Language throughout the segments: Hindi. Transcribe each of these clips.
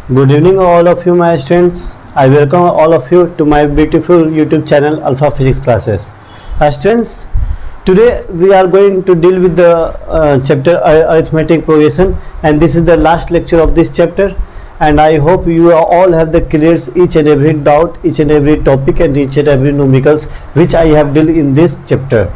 Good evening, all of you, my students. I welcome all of you to my beautiful YouTube channel, Alpha Physics Classes. Students, today we are going to deal with the chapter Arithmetic Progression, and this is the last lecture of this chapter. And I hope you all have the clears each and every doubt, each and every topic, and each and every numericals which I have dealt in this chapter.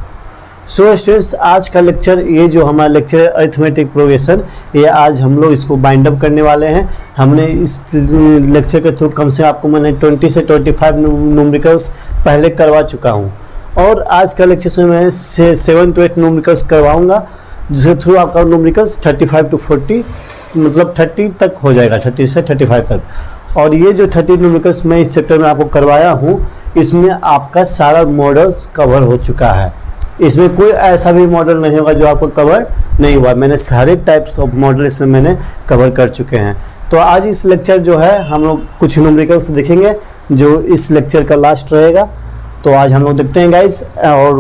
So students, आज का लेक्चर, ये जो हमारा लेक्चर है अरिथमेटिक प्रोग्रेशन, ये आज हम लोग इसको बाइंड अप करने वाले हैं। हमने इस लेक्चर के थ्रू कम से आपको मैंने 20 से 25 न्यूमेरिकल्स पहले करवा चुका हूँ, और आज का लेक्चर से मैं 7 to 8 न्यूमेरिकल्स करवाऊँगा, जिसके थ्रू आपका न्यूमेरिकल्स 35 to 40 मतलब 30 तक हो जाएगा, 30 से 35 तक। और ये जो 30 न्यूमेरिकल्स मैं इस चैप्टर में आपको करवाया हूँ, इसमें आपका सारा मॉडल्स कवर हो चुका है। इसमें कोई ऐसा भी मॉडल नहीं होगा जो आपको कवर नहीं हुआ। मैंने सारे टाइप्स ऑफ मॉडल इसमें मैंने कवर कर चुके हैं। तो आज इस लेक्चर जो है हम लोग कुछ न्यूमेरिकल्स देखेंगे जो इस लेक्चर का लास्ट रहेगा। तो आज हम लोग देखते हैं गाइस, और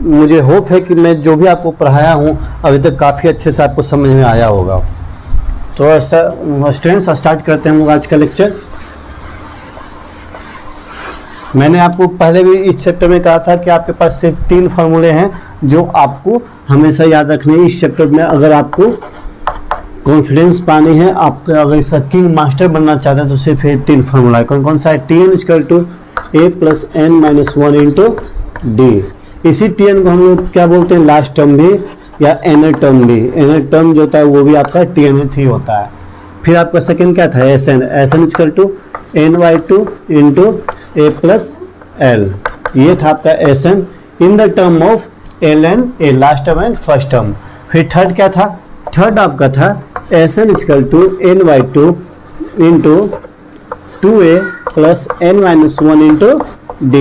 मुझे होप है कि मैं जो भी आपको पढ़ाया हूँ अभी तक काफ़ी अच्छे से आपको समझ में आया होगा। तो स्टूडेंट्स, स्टार्ट करते हैं आज का लेक्चर। मैंने आपको पहले भी इस चैप्टर में कहा था कि आपके पास सिर्फ 3 फार्मूले हैं जो आपको हमेशा याद रखने हैं इस चैप्टर में। अगर आपको कॉन्फिडेंस पानी है, आप अगर इसका किंग मास्टर बनना चाहते हैं, तो सिर्फ ये 3 फार्मूला है। कौन कौन सा है? Tn = a + n - 1 × d। इसी Tn को हम लोग क्या बोलते हैं? लास्ट टर्म भी या एनर टर्म भी। एनर टर्म जो होता है वो भी आपका Tn ही होता है। फिर आपका सेकेंड क्या था? Sn = ny2 × a + l। ये था आपका Sn in the term of ln a, last term and first term. फिर थर्ड क्या था? थर्ड आपका था Sn = ny2 × 2a + n - 1 × d।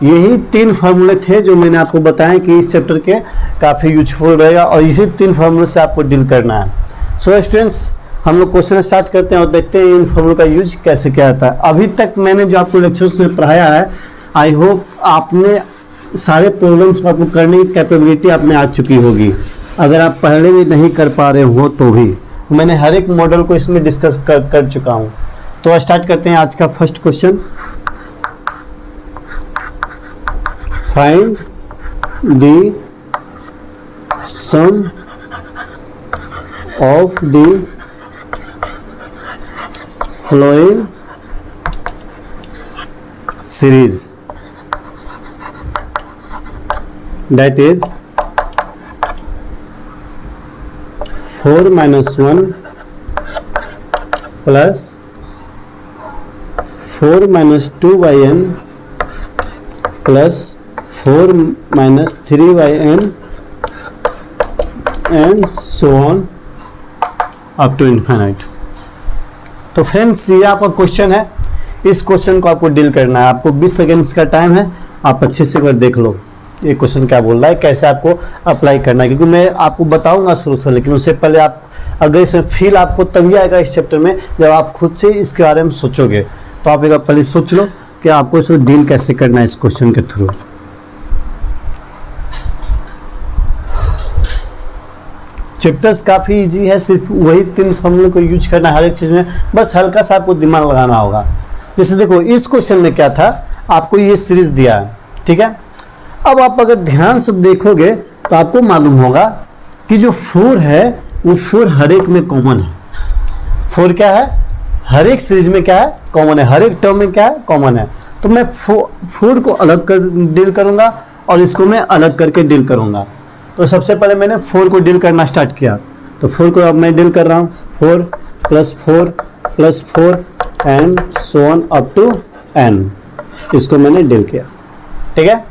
यही 3 फार्मूले थे जो मैंने आपको बताया कि इस चैप्टर के काफ़ी यूजफुल रहेगा, और इसी 3 फार्मूले से आपको डील करना है। सो स्टूडेंट्स, हम लोग क्वेश्चन स्टार्ट करते हैं और देखते हैं इन फॉर्मूले का यूज कैसे क्या आता है। अभी तक मैंने जो आपको लेक्चर्स में पढ़ाया है, आई होप आपने सारे प्रॉब्लम्स को आपको करने की कैपेबिलिटी आप में आ चुकी होगी। अगर आप पहले भी नहीं कर पा रहे हो तो भी मैंने हर एक मॉडल को इसमें डिस्कस कर चुका हूँ। तो स्टार्ट करते हैं आज का first question. Find the sum of द following series, that is 4 - 1 plus 4 - 2yn plus 4 - 3yn and so on up to infinite। तो फ्रेंड्स, ये आपका क्वेश्चन है। इस क्वेश्चन को आपको डील करना है। आपको 20 सेकेंड्स का टाइम है, आप अच्छे से एक बार देख लो ये क्वेश्चन क्या बोल रहा है, कैसे आपको अप्लाई करना है, क्योंकि मैं आपको बताऊंगा शुरू से, लेकिन उससे पहले आप अगर इसमें फील आपको तभी आएगा इस चैप्टर में जब आप खुद से इसके बारे में सोचोगे। तो आप एक बार पहले सोच लो कि आपको इसमें डील कैसे करना है इस क्वेश्चन के थ्रू। चैप्टर्स काफ़ी इजी है, सिर्फ वही 3 फॉर्मूले को यूज करना है हर एक चीज़ में, बस हल्का सा आपको दिमाग लगाना होगा। जैसे देखो, इस क्वेश्चन में क्या था, आपको ये सीरीज दिया है, ठीक है। अब आप अगर ध्यान से देखोगे तो आपको मालूम होगा कि जो 4 है वो 4 हर एक में कॉमन है। 4 क्या है? हर एक सीरीज में क्या है? कॉमन है। हर एक टर्म में क्या है? कॉमन है। तो मैं 4 को अलग कर डील करूँगा और इसको मैं अलग करके डील करूँगा। तो सबसे पहले मैंने 4 को डील करना स्टार्ट किया, तो 4 को अब मैं डील कर रहा हूँ 4 + 4 + 4 and so on up to n। इसको मैंने डील किया, ठीक है।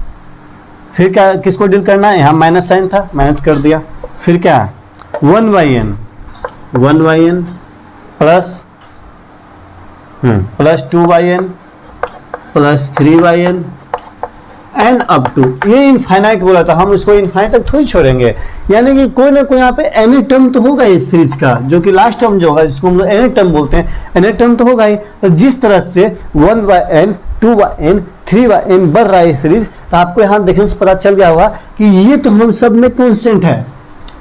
फिर क्या, किसको डील करना है? यहाँ माइनस साइन था, माइनस कर दिया। फिर क्या है? 1yn plus 2yn plus 3yn and up to, ये इनफाइनाइट बोला था, हम इसको इनफाइनाइट तक थोड़ी छोड़ेंगे। यानी कि कोई ना कोई यहाँ पे एनी टर्म तो होगा इस सीरीज का, जो कि लास्ट टर्म जो होगा जिसको हम लोग एनी टर्म बोलते हैं, एनी टर्म तो होगा ही। तो जिस तरह से 1yn 2yn 3yn बढ़ रहा है सीरीज, तो आपको यहाँ देखने से पता चल गया होगा कि ये तो हम सब में कॉन्स्टेंट है।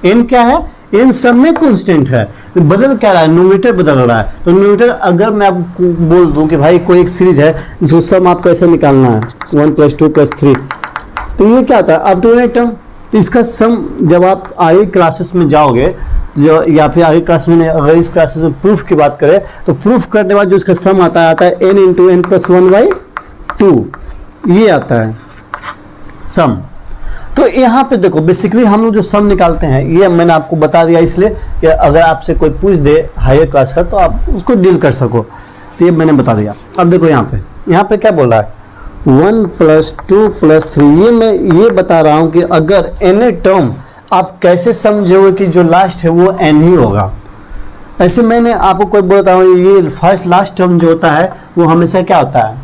n क्या है? इन सब में कांस्टेंट है, बदल क्या रहा है, न्यूमरेटर बदल रहा है। तो न्यूमरेटर अगर मैं आपको बोल दूं कि भाई कोई एक सीरीज है जिसको सम आपको ऐसे निकालना है 1 + 2 + 3, तो ये क्या होता है अप टू एन टर्म। तो इसका सम जब आप आगे क्लासेस में जाओगे जो या फिर आगे क्लास में, अगर इस क्लासेस में प्रूफ की बात करें तो प्रूफ करने के बाद जो इसका सम आता है n × n + 1/2, ये आता है सम। तो यहाँ पे देखो बेसिकली हम लोग जो सम निकालते हैं ये मैंने आपको बता दिया इसलिए कि अगर आपसे कोई पूछ दे हायर क्लास का तो आप उसको डील कर सको, तो ये मैंने बता दिया। अब देखो यहाँ पे क्या बोल रहा है 1 + 2 + 3, ये मैं ये बता रहा हूँ कि अगर n टर्म आप कैसे समझोगे कि जो लास्ट है वो n ही होगा। ऐसे मैंने आपको कोई बोलता हूँ ये फर्स्ट लास्ट टर्म जो होता है वो हमेशा क्या होता है,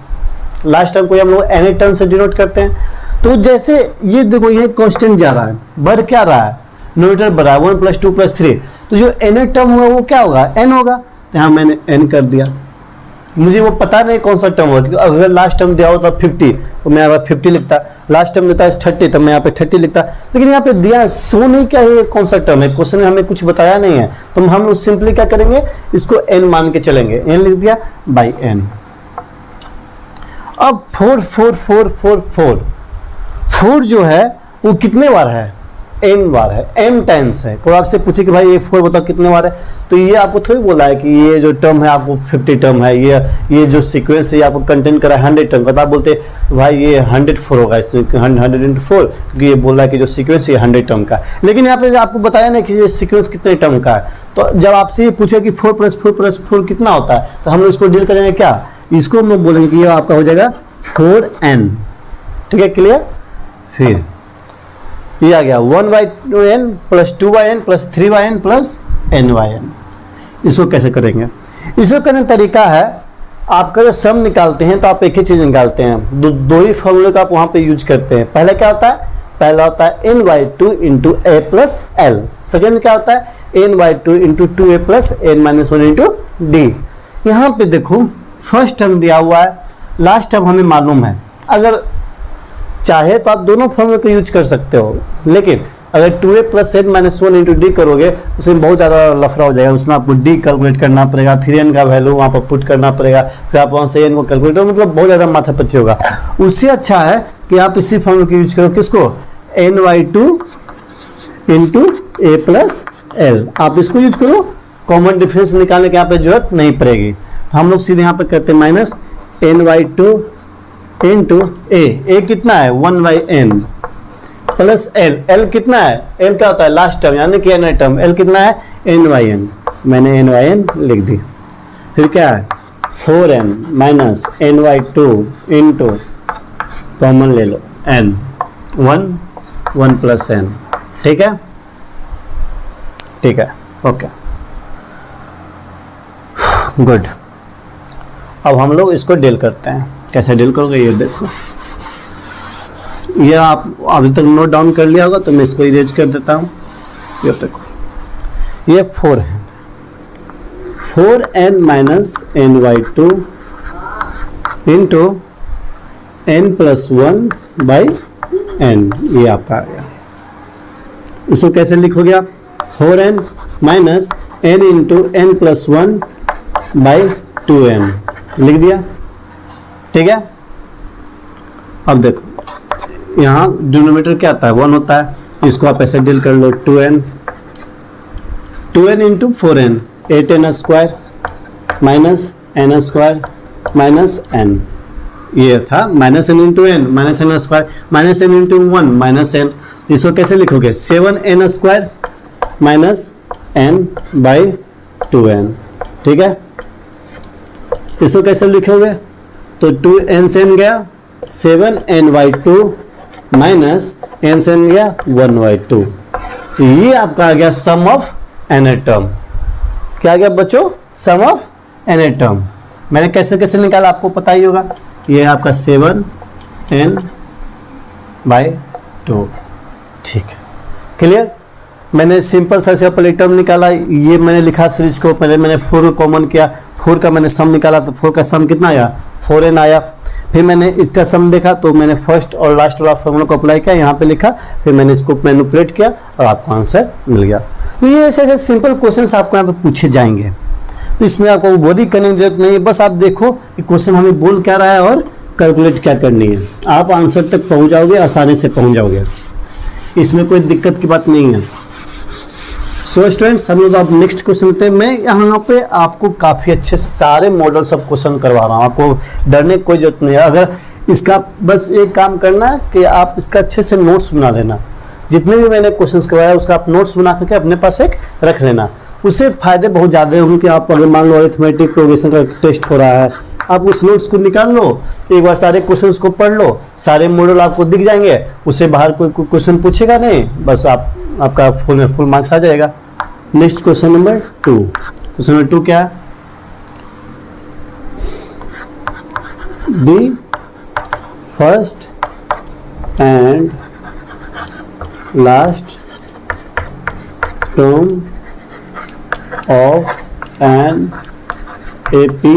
लास्ट टर्म को हम लोग n टर्म से डिनोट करते हैं। तो जैसे ये देखो ये कांस्टेंट जा रहा है, बढ़ क्या रहा है, न्यूमरेटर बढ़ रहा है 1 + 2 + 3, तो जो n टर्म होगा वो क्या होगा, n होगा। तो यहाँ मैंने n कर दिया, मुझे वो पता नहीं कौन सा टर्म होगा, क्योंकि अगर लास्ट टर्म दिया होता 50 तो मैं यहाँ पर 50 लिखता, लास्ट टर्म देता है 30 तो मैं यहाँ पे 30 लिखता, लेकिन यहाँ पे दिया सो नहीं क्या है कौन सा टर्म है, क्वेश्चन में हमें कुछ बताया नहीं है, तो हम लोग सिंपली क्या करेंगे इसको n मान के चलेंगे, n लिख दिया बाई n। अब 4 4 4 4 4 4 जो है वो कितने बार है, n बार है, m टाइम्स है। कोई आपसे पूछे कि भाई ये 4 बताओ कितने बार है, तो ये आपको थोड़ी बोला है कि ये जो टर्म है आपको 50 टर्म है, ये जो सीक्वेंस है आपको कंटेंट करा है 100 टर्म का, तो आप बोलते भाई ये 104 होगा, इसमें 100 × 4, क्योंकि ये बोला है कि जो सीक्वेंस है 100 टर्म का। लेकिन यहाँ पे आपको बताया नहीं कि ये सीक्वेंस कितने टर्म का है। तो जब आपसे ये पूछे कि 4 + 4 + 4 कितना होता है, तो हम लोग इसको डील करेंगे क्या, इसको हम लोग बोलेंगे कि ये आपका हो जाएगा 4n। ठीक है, क्लियर। फिर ये आ गया 1/n + 2/n + 3/n + n/n। इसको कैसे करेंगे, इसको करने का तरीका है, आपका जो सम निकालते हैं तो आप एक ही चीज निकालते हैं, दो ही फॉर्मूले का आप वहां पे यूज करते हैं। पहले क्या होता है, पहला होता है n/2 × a + l, सेकेंड क्या होता है n/2 × 2a + n - 1 × d। यहाँ पे देखो फर्स्ट टर्म दिया हुआ है, लास्ट टर्म हमें मालूम है, अगर चाहे तो आप दोनों फॉर्मूले को यूज कर सकते हो, लेकिन अगर 2a + n - 1 × d करोगे उसमें बहुत ज़्यादा लफड़ा हो जाएगा, उसमें आपको d कैलकुलेट करना पड़ेगा, फिर n का वैल्यू वहाँ पर पुट करना पड़ेगा, फिर आप वहाँ से n को कैलकुलेट करो, मतलब बहुत ज़्यादा माथापच्ची होगा। उससे अच्छा है कि आप इसी फॉर्मूले को यूज करो, किसको, n/2 × a + l, आप इसको यूज करो, कॉमन डिफरेंस निकालने की यहाँ पे जरूरत नहीं पड़ेगी। हम लोग सीधे यहाँ पे करते हैं -n/2 × a कितना है 1/n + l, l कितना है, l क्या होता है लास्ट टर्म यानी कि n टर्म, l कितना है n/n, मैंने n/n लिख दी। फिर क्या है 4n - n/2 × कॉमन ले लो n, 1 + n। ठीक है, ठीक है, ओके गुड। अब हम लोग इसको डील करते हैं, कैसे डील करोगे ये देखो, ये आप अभी तक नोट डाउन कर लिया होगा तो मैं इसको इरेज कर देता हूँ। ये देखो ये 4 है, 4n - n/2 × n + 1/n, ये आपका आ गया। इसको कैसे लिखोगे आप, 4n - n × n + 1/2n लिख दिया। ठीक है, अब देखो यहाँ डिनोमिनेटर क्या आता है 1 होता है, इसको आप ऐसे डील कर लो 2n × 4n 8n² - n² - n, ये था -n × n -n² -n × 1 -n, इसको कैसे लिखोगे 7n² - n/2n। ठीक है, इसको कैसे लिखोगे, तो 2n से n गया 7n/2 n से n गया 1/2, तो ये आपका आ गया सम ऑफ n टर्म। क्या आ गया बच्चों, सम ऑफ n टर्म। मैंने कैसे कैसे निकाला आपको पता ही होगा, ये आपका 7n/2। ठीक है, क्लियर। मैंने सिंपल सा से पहले टर्म निकाला, ये मैंने लिखा सीरीज को, पहले मैंने 4 को कॉमन किया, 4 का मैंने सम निकाला, तो 4 का सम कितना आया 4n आया। फिर मैंने इसका सम देखा तो मैंने फर्स्ट और लास्ट वाला फॉर्मूला को अप्लाई किया, यहाँ पे लिखा, फिर मैंने इसको मैनिपुलेट किया और आपको आंसर मिल गया। तो ये ऐसे ऐसे सिंपल क्वेश्चन आपको यहाँ पे पूछे जाएंगे, तो इसमें आपको बॉडी करने की जरूरत नहीं है, बस आप देखो कि क्वेश्चन हमें बोल क्या रहा है और कैलकुलेट क्या करनी है, आप आंसर तक पहुँच जाओगे, आसानी से पहुँच जाओगे, इसमें कोई दिक्कत की बात नहीं है। सो स्टूडेंट्स, हम लोग अब नेक्स्ट क्वेश्चन लेते हैं। मैं यहाँ पे आपको काफ़ी अच्छे से सारे मॉडल सब क्वेश्चन करवा रहा हूँ, आपको डरने की कोई जरूरत नहीं है। अगर इसका बस एक काम करना है कि आप इसका अच्छे से नोट्स बना लेना, जितने भी मैंने क्वेश्चंस करवाया उसका आप नोट्स बना करके अपने पास एक रख लेना, उससे फायदे बहुत ज़्यादा होंगे। कि आप अगर मान लो अरिथमेटिक प्रोग्रेशन का टेस्ट हो रहा है, आप उस नोट्स को निकाल लो, एक बार सारे क्वेश्चंस को पढ़ लो, सारे मॉडल आपको दिख जाएंगे, उससे बाहर कोई क्वेश्चन पूछेगा नहीं, बस आपका फुल मार्क्स आ जाएगा। Next question number 2। Question number 2 क्या है? The first and last term of an AP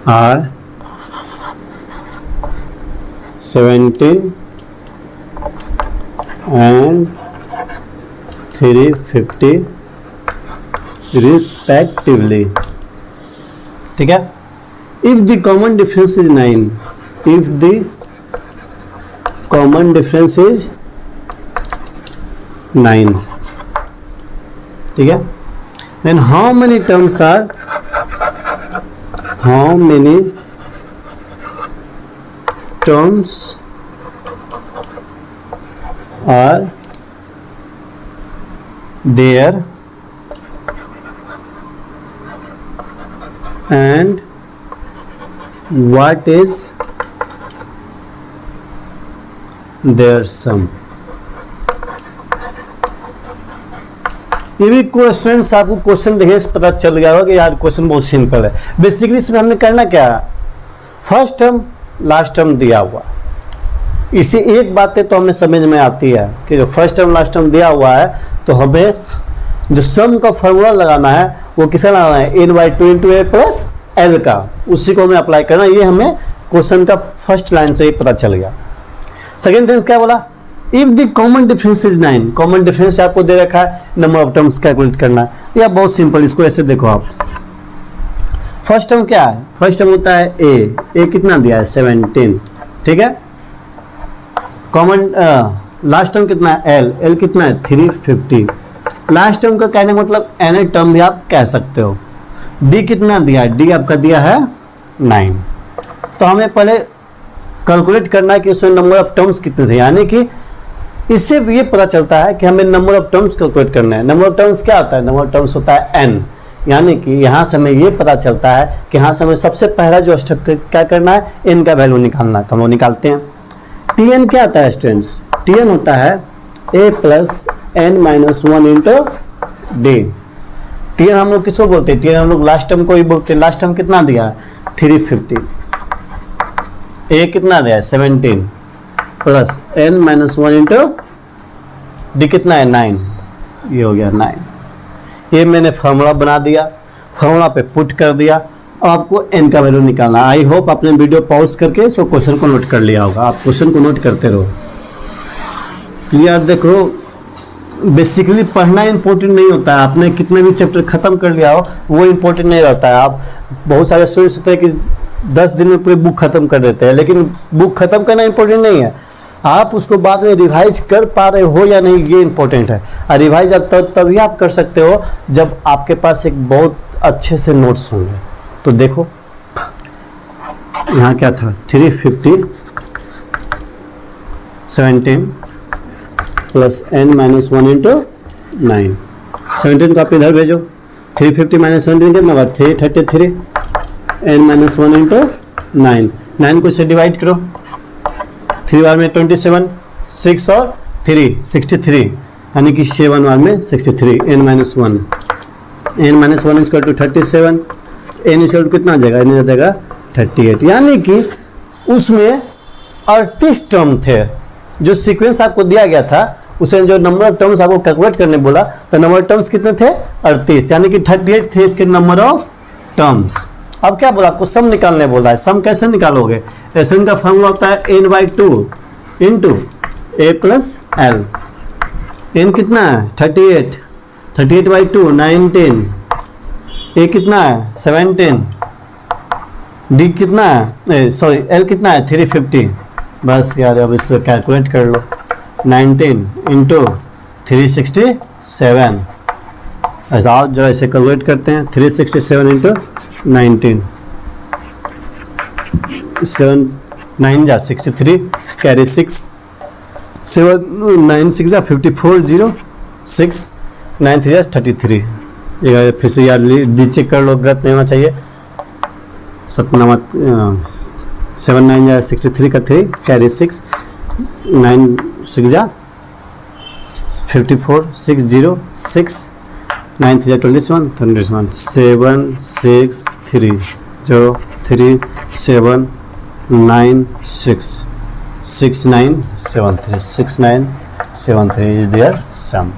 are 17 and 350 respectively, ठीक है। if the common difference is 9, if the common difference is 9, ठीक है, then how many terms are there and what is their sum? ये भी क्वेश्चन आपको क्वेश्चन देखने से पता चल गया होगा कि यार क्वेश्चन बहुत सिंपल है। बेसिकली इसमें हमने करना क्या है, फर्स्ट टर्म लास्ट टर्म दिया हुआ, इसी एक बातें तो हमें समझ में आती है कि जो फर्स्ट टर्म लास्ट टर्म दिया हुआ है तो हमें जो सम का फॉर्मूला लगाना है वो किसका लगाना है, n/2 × a + l का, उसी को हमें अप्लाई करना। ये हमें क्वेश्चन का फर्स्ट लाइन से ही पता चल गया। सेकेंड थिंग्स क्या बोला, if the common difference is 9, common difference आपको दे रखा है, नंबर ऑफ टर्म्स कैलकुलेट करना है। यह बहुत सिंपल, इसको ऐसे देखो आप, फर्स्ट टर्म क्या है, फर्स्ट टर्म होता है a कितना दिया है 17, ठीक है। कॉमन लास्ट टर्म कितना है l कितना है 350। लास्ट टर्म का कहने का मतलब एन टर्म भी आप कह सकते हो। d कितना दिया है, d आपका दिया है 9। तो हमें पहले कैलकुलेट करना है कि उसमें नंबर ऑफ टर्म्स कितने थे, यानी कि इससे ये पता चलता है कि हमें नंबर ऑफ टर्म्स कैलकुलेट करना है। नंबर ऑफ टर्म्स क्या होता है, नंबर ऑफ टर्म्स होता है n, यानी कि यहाँ से हमें ये पता चलता है कि यहाँ से हमें सबसे पहला जो स्टेप क्या करना है, n का वैल्यू निकालना है। तो हम लोग निकालते हैं। tn क्या होता है स्टूडेंट्स, tn होता है a + n - 1 × d। tn हम लोग किसको बोलते हैं, tn हम लोग लास्ट टर्म को ही बोलते हैं। लास्ट टर्म कितना दिया है 350, a कितना दिया है 17 + n - 1 × d कितना है 9, ये हो गया 9। ये मैंने फार्मूला बना दिया, फार्मूला पे पुट कर दिया। अब आपको n का वैल्यू निकालना। आई होप आपने वीडियो पॉज करके इसको क्वेश्चन को नोट कर लिया होगा। आप क्वेश्चन को नोट करते रहो। यार देखो, बेसिकली पढ़ना इंपॉर्टेंट नहीं होता है, आपने कितने भी चैप्टर खत्म कर लिया हो वो इंपॉर्टेंट नहीं रहता है। आप बहुत सारे स्टूडेंट्स होते हैं कि 10 दिन में पूरी बुक खत्म कर देते हैं, लेकिन बुक खत्म करना इंपॉर्टेंट नहीं है, आप उसको बाद में रिवाइज कर पा रहे हो या नहीं, ये इंपॉर्टेंट है। और रिवाइज आप तभी आप कर सकते हो जब आपके पास एक बहुत अच्छे से नोट्स होंगे। तो देखो यहाँ क्या था, 350 17 + n - 1 × 9। 17 को आप इधर भेजो, 350 - 17 कितना होगा 333, n - 1 × 9। 9 को इसे डिवाइड करो, 3 बार में 27, 6 और 3 63, यानी कि 7 बार में 63, n - 1 n - 1 = 37, n = कितना आ जाएगा, n आ जाएगा 38, यानी कि उसमें 38 टर्म थे। जो सीक्वेंस आपको दिया गया था उसमें जो नंबर ऑफ टर्म्स आपको कैलकुलेट करने बोला, तो नंबर ऑफ टर्म्स कितने थे 38, यानी कि 38 थे इसके नंबर ऑफ टर्म्स। अब क्या बोला आपको, सम निकालने बोला है। सम कैसे निकालोगे, एसएन का फॉर्मूला होता है n/2 into a plus L. n कितना है 38, 38/2 19, a कितना है 17, d कितना है सॉरी l कितना है 350। बस यार अब इसको कैलकुलेट कर लो, 19 इंटू 367। ऐसा आप जरा इसे कैलकुलेट करते हैं, 367 इंटू 19, 7 9 जा 63, कैरी 6, 7 9 6 जा 54, 0 6 9 3 जा 33। ये फिर से यार डी चेक कर लो, गलत नहीं होना चाहिए। 7 9 जा 63 का 3, कैरी 6, 9 6 जा 54, 6 0 6 9 3 जा 21, 21 7 6 3 0 3 7 9 6 6 9 7 3 6 9 7 3 इज देयर सम।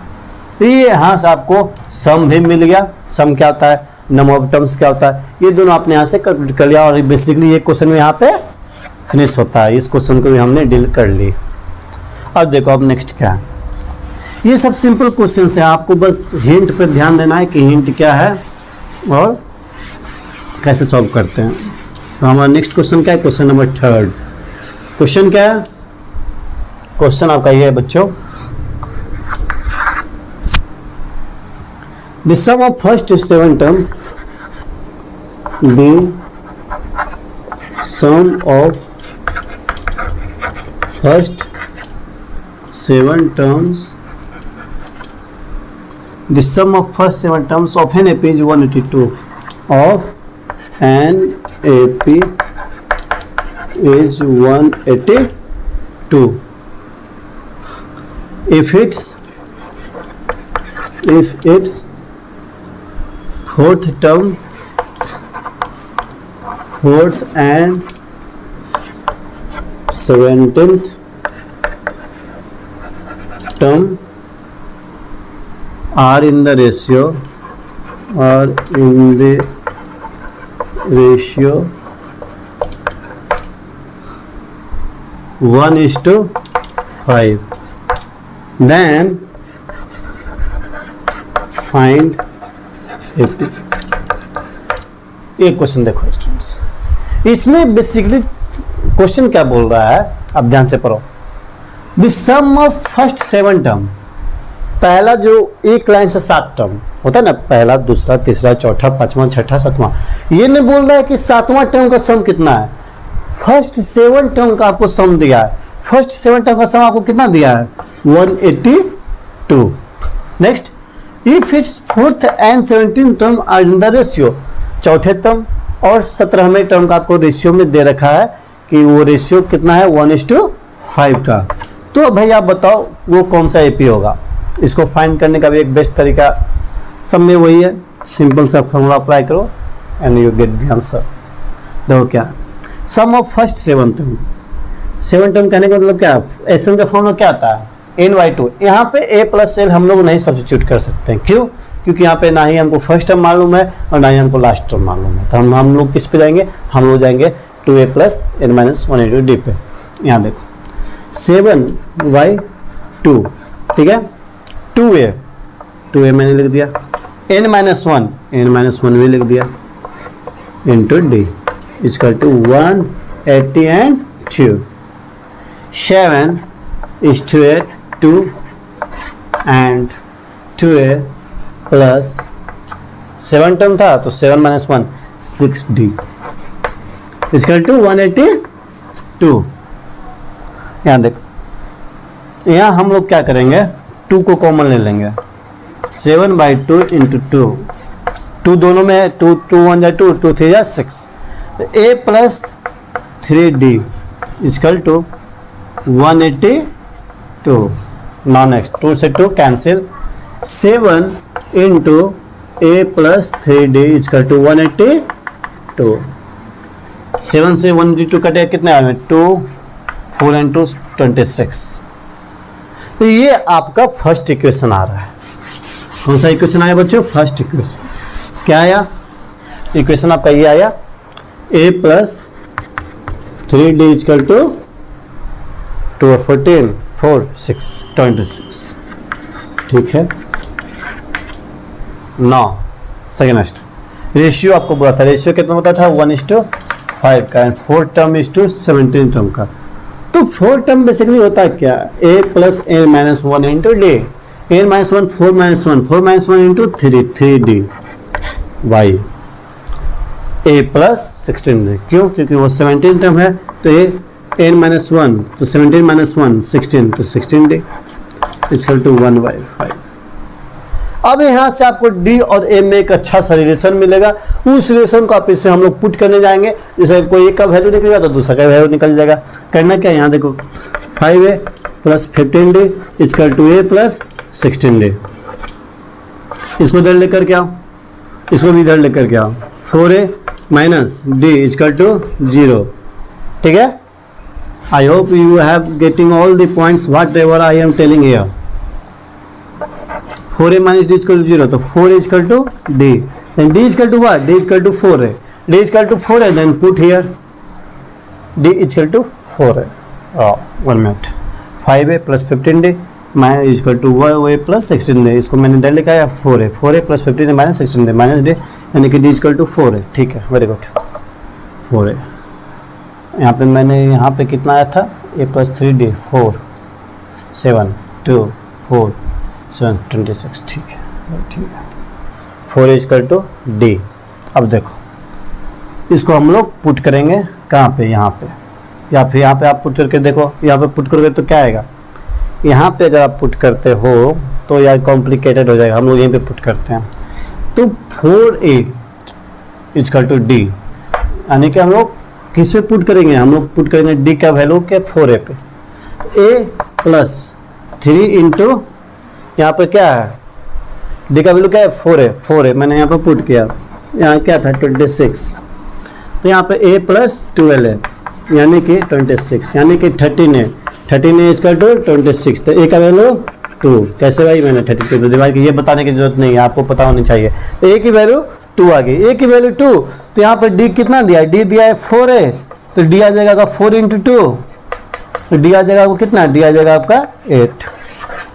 तो ये यहाँ से आपको सम भी मिल गया। सम क्या होता है, नंबर ऑफ टर्म्स क्या होता है, ये दोनों आपने यहाँ से कैलकुलेट कर लिया और बेसिकली ये क्वेश्चन में यहाँ पे फिनिश होता है। इस क्वेश्चन को भी हमने डील कर ली। अब देखो अब नेक्स्ट क्या है, ये सब सिंपल क्वेश्चन है, आपको बस हिंट पे ध्यान देना है कि हिंट क्या है और कैसे सॉल्व करते हैं। तो हमारा नेक्स्ट क्वेश्चन क्या है, क्वेश्चन नंबर 3। क्वेश्चन क्या है, क्वेश्चन आपका ये है बच्चों, the sum of first 7 term, the sum of first 7 terms, the sum of first 7 terms of an AP is 182, of an AP is 182 if its fourth term, fourth and 17th term are in the ratio, or in the ratio 1:5, then find AP। ये क्वेश्चन देखो स्टूडेंट्स, इसमें बेसिकली क्वेश्चन क्या बोल रहा है, अब ध्यान से पढ़ो। The sum of first 7 term, पहला जो एक लाइन से 7 टर्म होता है ना, पहला दूसरा तीसरा चौथा पांचवा छठा सातवां, ये नहीं बोल रहा है कि 7वां टर्म का सम कितना है, फर्स्ट 7 टर्म का आपको सम दिया है। फर्स्ट 7 टर्म का सम आपको कितना दिया है 182। Next, if it's fourth and 17 term are in the ratio, चौथे टर्म और 17वें टर्म का आपको रेशियो में दे रखा है कि वो रेशियो कितना है 1:5 का। तो भाई आप बताओ वो कौन सा एपी होगा। इसको फाइंड करने का भी एक बेस्ट तरीका सब में वही है, सिंपल सा फॉर्मूला अप्लाई करो and you get the answer. देखो क्या, सम ऑफ फर्स्ट 7 टर्म, 7 टर्म कहने का मतलब क्या, एसएन का फॉर्मूला क्या आता है n/2। यहाँ पे a प्लस एल हम लोग नहीं सब्स्टिट्यूट कर सकते हैं, क्यों, क्योंकि यहाँ पे ना ही हमको फर्स्ट टर्म मालूम है और ना ही हमको लास्ट टर्म मालूम है। तो हम लोग किस पे जाएंगे, हम लोग जाएंगे 2a प्लस n-1 पे। यहाँ देखो 7/2, ठीक है, 2a मैंने लिख दिया, n-1 भी लिख दिया, into d equal to 180 and 2, 7 is 2a 2 and 2a plus 7 term था तो 7-1 6d इक्वल टू 182। यहाँ देखो, यहाँ हम लोग क्या करेंगे, 2 को कॉमन ले लेंगे, 7/2 इंटू 2 दोनों में है, 2 1 जा 2 2 3 जा 6, a plus 3d equal to 182। Now next, 2 से 2 cancel, 7 into a plus 3d equal to 182। 7 से 182 कटे कितने आ रहे हैं 2, 4 इंटू 26। तो ये आपका फर्स्ट इक्वेशन आ रहा है। कौन सा इक्वेशन आया बच्चों, फर्स्ट इक्वेशन। क्या आया इक्वेशन आपका, ये आया ए प्लस 3d इक्वल टू 2 और 14 4 6 26। ठीक है। नौ सेकेंड रेशियो आपको बोला था, रेशियो कितना होता था 1:5 का, 4 टर्म इज टू 17 टर्म का। तो 4 टर्म बेसिकली होता है क्या, a plus a minus 1 into D, a minus 1 4 minus 1 4 minus 1 into 3d y, a plus 16d। क्यों? क्योंकि वो 17 टर्म है, तो ये n माइनस 1 तो 17 माइनस 1 16 तो 16d इक्वल टू 1/5। अब यहाँ से आपको d और a में एक अच्छा सा रिलेशन मिलेगा। उस रिलेशन को आप इससे हम लोग पुट करने जाएंगे। जैसे कोई एक का वैल्यू निकलेगा तो दूसरा का वैल्यू निकल जाएगा। करना क्या, यहाँ देखो 5a plus 15d equal to a plus 16d। इसको इधर लेकर के आओ, इसको भी इधर लेकर के आओ। 4a minus d equal to 0। ठीक है। I hope you have getting all the points what ever I am telling here. 4a minus d equal to 0, तो 4a equal to d, then d equal to what, d equal to 4a, d equal to 4a, then put here d equal to 4a, 1 minute, 5a plus 15d minus equal to 1a plus 16d, इसको मैंने इधर लिखा है 4a plus 15d minus 16d minus d, यानी कि d equal to 4a। ठीक है, वेरी गुड। 4a यहाँ पे मैंने यहाँ पे कितना आया था, a plus 3d 4 7 2 4 7 26। ठीक है, ठीक है। 4 इक्वल टू डी। अब देखो इसको हम लोग पुट करेंगे कहाँ पे, यहाँ पे, या फिर यहाँ पे आप पुट करके देखो। यहाँ पे पुट करोगे तो क्या आएगा, यहाँ पे अगर आप पुट करते हो तो यार कॉम्प्लिकेटेड हो जाएगा। हम लोग यहीं पे पुट करते हैं, तो 4a इक्वल टू डी, यानी कि हम लोग किस पे पुट करेंगे, हम लोग पुट करेंगे डी का वैल्यू क्या 4a पे। a प्लस 3 इंटू यहाँ पर क्या है, डी का वैल्यू क्या है 4a मैंने यहाँ पर पुट किया, यहाँ क्या था 26, तो यहाँ पे a प्लस 12 है यानी कि 26, यानी कि 13a इक्वल टू 26। तो a का वैल्यू 2। कैसे भाई, मैंने 32 डिवाइड की, ये बताने की जरूरत नहीं है, आपको पता होनी चाहिए। तो a की वैल्यू 2 आ गई, a की वैल्यू 2, तो यहाँ पर d कितना दिया है, d दिया है 4a, तो d आ जाएगा 4 इंटू 2, तो d आ जाएगा आपको कितना, d आ जाएगा आपका 8।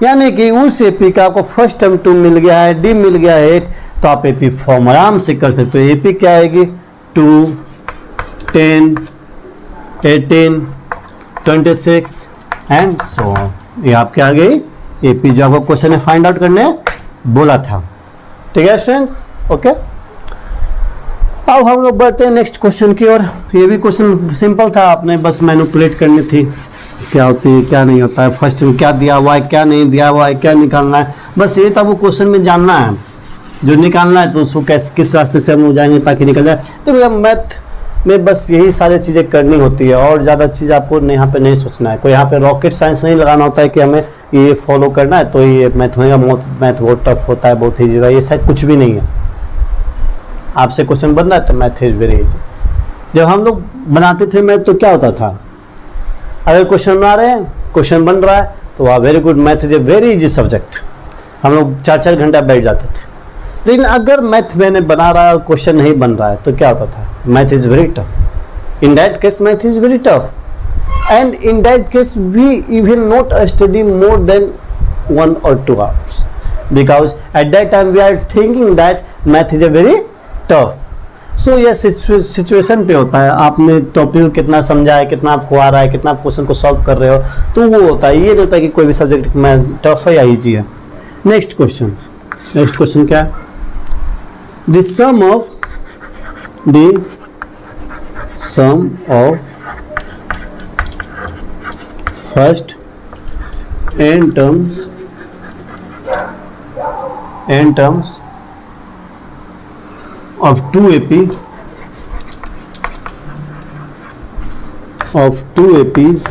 यानी कि उस एपी का आपको फर्स्ट टर्म 2 मिल गया है, डी मिल गया है 8, तो आप एपी फॉर्म आराम से कर सकते हो। एपी क्या आएगी 2 10 18 26 एंड सो ऑन। ये आपके आ गई एपी जो आपको क्वेश्चन में फाइंड आउट करने बोला था। ठीक है स्टूडेंट्स, ओके। अब हम लोग बढ़ते हैं नेक्स्ट क्वेश्चन की ओर। ये भी क्वेश्चन सिंपल था, आपने बस मैनिपुलेट करनी थी, क्या होती है क्या नहीं होता है, फर्स्ट में क्या दिया हुआ है क्या नहीं दिया हुआ है, क्या निकालना है, बस ये था वो क्वेश्चन में जानना है। जो निकालना है तो उसको किस रास्ते से हम लोग जाएंगे ताकि निकल जाए। तो मैथ में बस यही सारी चीज़ें करनी होती है, और ज़्यादा चीज़ आपको यहाँ पे नहीं सोचना है। कोई यहाँ पे रॉकेट साइंस नहीं लगाना होता है कि हमें ये फॉलो करना है तो ये मैथ होगा, मैथ बहुत टफ होता है, बहुत ईजी होगा, ये सब कुछ भी नहीं है। आपसे क्वेश्चन बन रहा है तो मैथ इज वेरी ईजी। जब हम लोग बनाते थे मैथ तो क्या होता था, अगर क्वेश्चन बना रहे हैं, क्वेश्चन बन रहा है तो वाह very good, math is a very easy subject, हम लोग 4-4 घंटा बैठ जाते थे। लेकिन अगर मैथ मैंने बना रहा है और क्वेश्चन नहीं बन रहा है तो क्या होता था, math is very tough. In that case math is very tough, and in that case we even not study more than 1 or 2 hours, because at that time we are thinking that math is a very tough। सो ये सिचुएशन पे होता है, आपने टॉपिक को कितना समझा है, कितना आपको आ रहा है, कितना आप क्वेश्चन को सॉल्व कर रहे हो, तो वो होता है। ये नहीं होता कि कोई भी सब्जेक्ट में टफ है या इजी है। नेक्स्ट क्वेश्चन क्या है, the sum of first n terms of 2 APs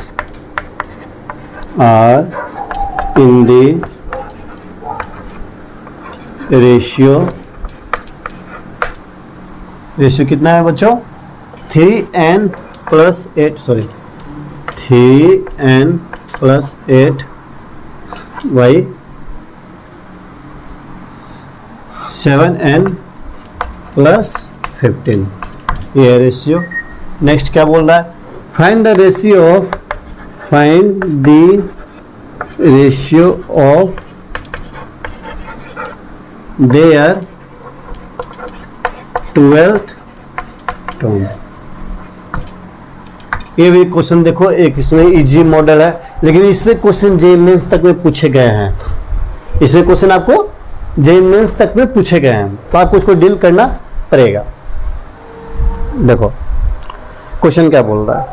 are in the ratio कितना है बच्चों, 3n plus 8 by 7n plus 15, ये रेशियो नेक्स्ट क्या बोल रहा है, find the ratio of their 12th term. ये भी क्वेश्चन देखो, एक इसमें इजी मॉडल है, लेकिन इसमें क्वेश्चन जेईई मेंस तक में पूछे गए हैं। इसमें क्वेश्चन आपको जेईई मेंस तक में पूछे गए हैं, तो आपको इसको डील करना पड़ेगा। देखो क्वेश्चन क्या बोल रहा है,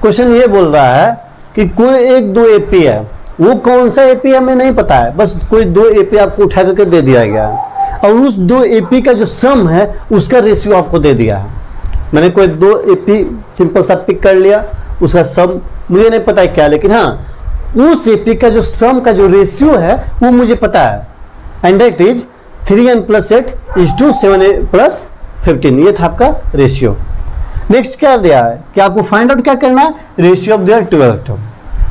क्वेश्चन ये बोल रहा है कि कोई एक दो एपी है, वो कौन सा एपी हमें नहीं पता है, बस कोई दो एपी आपको उठा करके दे दिया गया है, और उस दो एपी का जो सम है उसका रेशियो आपको दे दिया है। मैंने कोई दो एपी सिंपल सा पिक कर लिया, उसका सम मुझे नहीं पता है क्या, लेकिन हाँ उस एपी का जो सम का जो रेशियो है वो मुझे पता है, and that is 3n + 8 = 7n + 15। ये था आपका रेशियो। नेक्स्ट क्या दिया है कि आपको फाइंड आउट क्या करना है, ratio of their 12th term.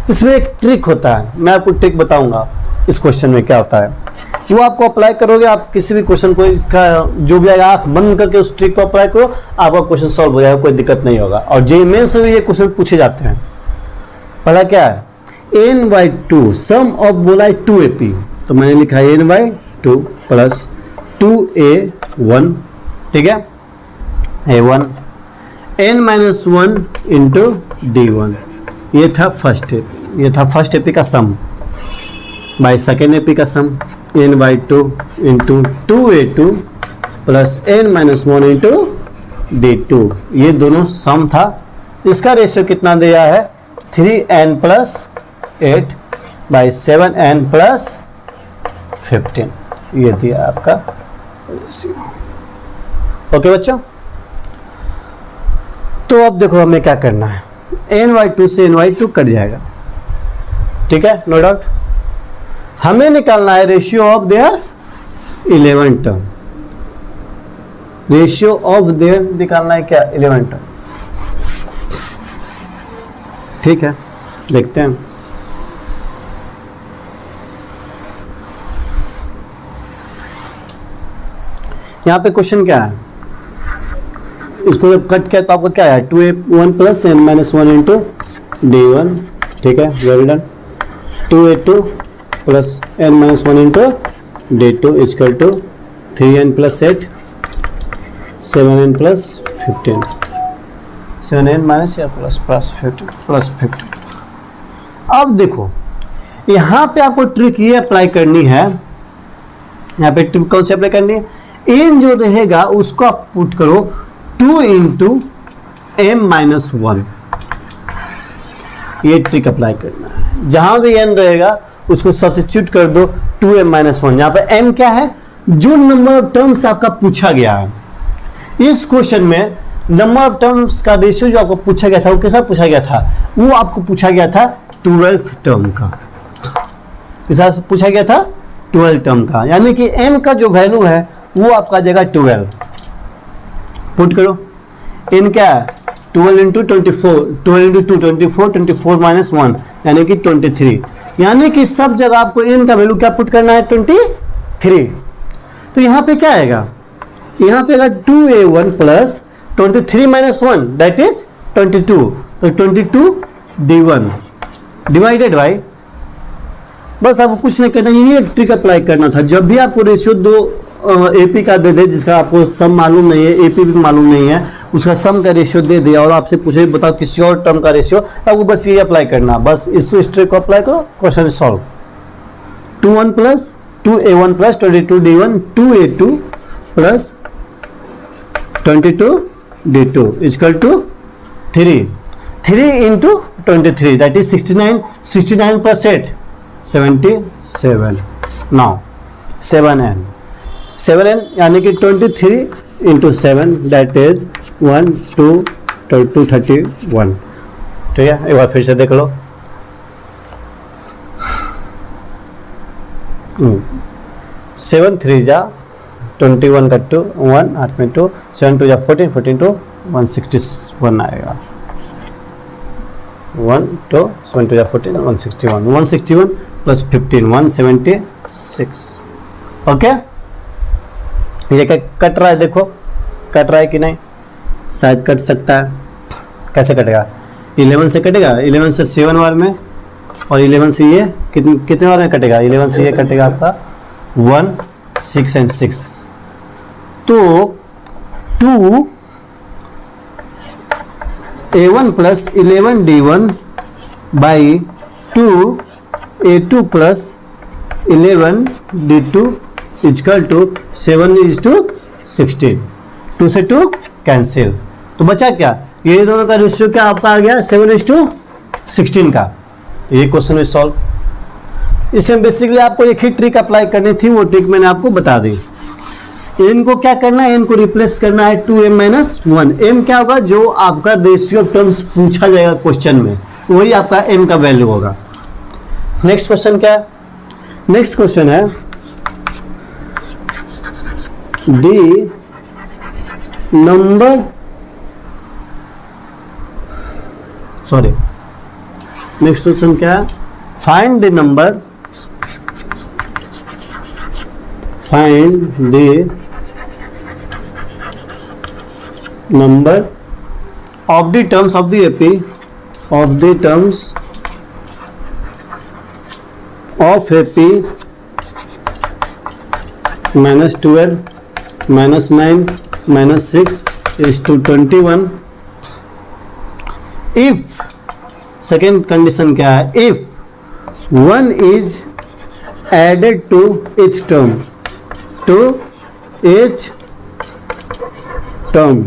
इसमें एक ट्रिक होता है, मैं आपको ट्रिक बताऊंगा इस क्वेश्चन में क्या होता है, वो आपको अप्लाई करोगे, आप किसी भी क्वेश्चन को इसका जो भी आएगा आंख बंद करके उस ट्रिक को अप्लाई करो, आपका क्वेश्चन सॉल्व हो जाएगा, कोई दिक्कत नहीं होगा। और जेईई मेंस में ये क्वेश्चन पूछे जाते हैं। पहला क्या है, n/2 सम ऑफ बोला है 2ap, तो मैंने लिखा है n/2 + 2a1, ठीक है, a1 n-1 × d1। ये था फर्स्ट एपी का सम बाय सेकेंड एपी का सम n/2 × 2a2 + n-1 × d2। ये दोनों सम था। इसका रेशियो कितना दिया है, 3n + 8 / 7n + 15। ये दिया आपका रेशियो। ओके बच्चों, तो अब देखो हमें क्या करना है, n/2 से n/2 कट जाएगा, ठीक है, नो डाउट। हमें निकालना है ratio of their 11 term. Ratio of their निकालना है क्या, 11 टर्म, ठीक है, देखते हैं। यहां पे क्वेश्चन क्या है, इसको जब कट किया तो आपको क्या है, 2a1 + n-1 × d1, ठीक है, very done. 2a2 + n-1 × d2 = 3n + 8 7n + 15, 7n - या +15 अब देखो यहाँ पे आपको ट्रिक ये अप्लाई करनी है, यहाँ पे ट्रिक कौन सी अप्लाई करनी है, n जो रहेगा उसको आप पुट करो 2 × m-1। ये ट्रिक अप्लाई करना है, जहां भी n रहेगा उसको सब्स्टिट्यूट कर दो 2m-1। यहाँ पे m क्या है, जो नंबर ऑफ टर्म्स आपका पूछा गया है। इस क्वेश्चन में नंबर ऑफ टर्म्स का रेशियो जो आपको पूछा गया था वो कैसा पूछा गया था, वो आपको पूछा गया था 12th टर्म का। कैसा पूछा गया था, 12th टर्म का, यानी कि m का जो वैल्यू है वो आपका जगह 12। पुट करो, n क्या है, 12 × 24, 12 × 2 24, 24 - 1 यानी कि 23, यानी कि सब जगह आपको n का वैल्यू क्या पुट करना है, 23। तो यहाँ पे क्या आएगा, यहाँ पे आएगा 2a1 + 23 - 1 दैट इज 22, तो 22 d1 डिवाइडेड बाई, बस आपको कुछ नहीं करना, ये ट्रिक अप्लाई करना था। जब भी आपको रेशियो दो एपी का दे दे जिसका आपको सम मालूम नहीं है, एपी भी मालूम नहीं है, उसका सम का रेशियो दे दिया और आपसे पूछे बताओ किसी और टर्म का रेशियो, आपको बस ये अप्लाई करना, बस इस ट्रिक को अप्लाई करो, question solve. 2a1 + 22 d1 2a2 + 22 d2 = 3 × 23 that is 69 + 8 77। Now 7n यानी कि 23 × 7 दैट इज 1 2 31, ठीक है। एक बार फिर से देख लो, 7 3 जा 21 का 2 1 8 में 2 7 2 जा 14 14 2 161 आएगा, 1 2 7 2 जा 14 161 + 15 176। ओके, ये क्या कट रहा है, देखो कट रहा है कि नहीं, शायद कट सकता है। कैसे कटेगा? 11 से कटेगा, 11 से 7 बार में, और 11 से ये कितने बार में कटेगा? 11 से ये कटेगा आपका 1, 6 एंड 6। तो 2a1 plus 11d1 by 2a2 plus 11d2 equal to 7:16। 2 से 2 कैंसिल, तो बचा क्या? ये दोनों का रेशियो क्या आपका आ गया? 7:16 का। ये क्वेश्चन इज सॉल्व। इसमें बेसिकली आपको एक ही ट्रिक अप्लाई करनी थी, वो ट्रिक मैंने आपको बता दी। n को क्या करना है? n को रिप्लेस करना है 2m माइनस 1। m क्या होगा? जो आपका रेशियो ऑफ टर्म्स पूछा जाएगा क्वेश्चन में, वही आपका m का वैल्यू होगा। नेक्स्ट क्वेश्चन क्या है? नेक्स्ट क्वेश्चन है the number, sorry, next question क्या है? Find the number, find the number of the terms of the AP, of the terms of AP -12, -9, -6 is to 21 if, second condition क्या है? If 1 is added to each term, to each term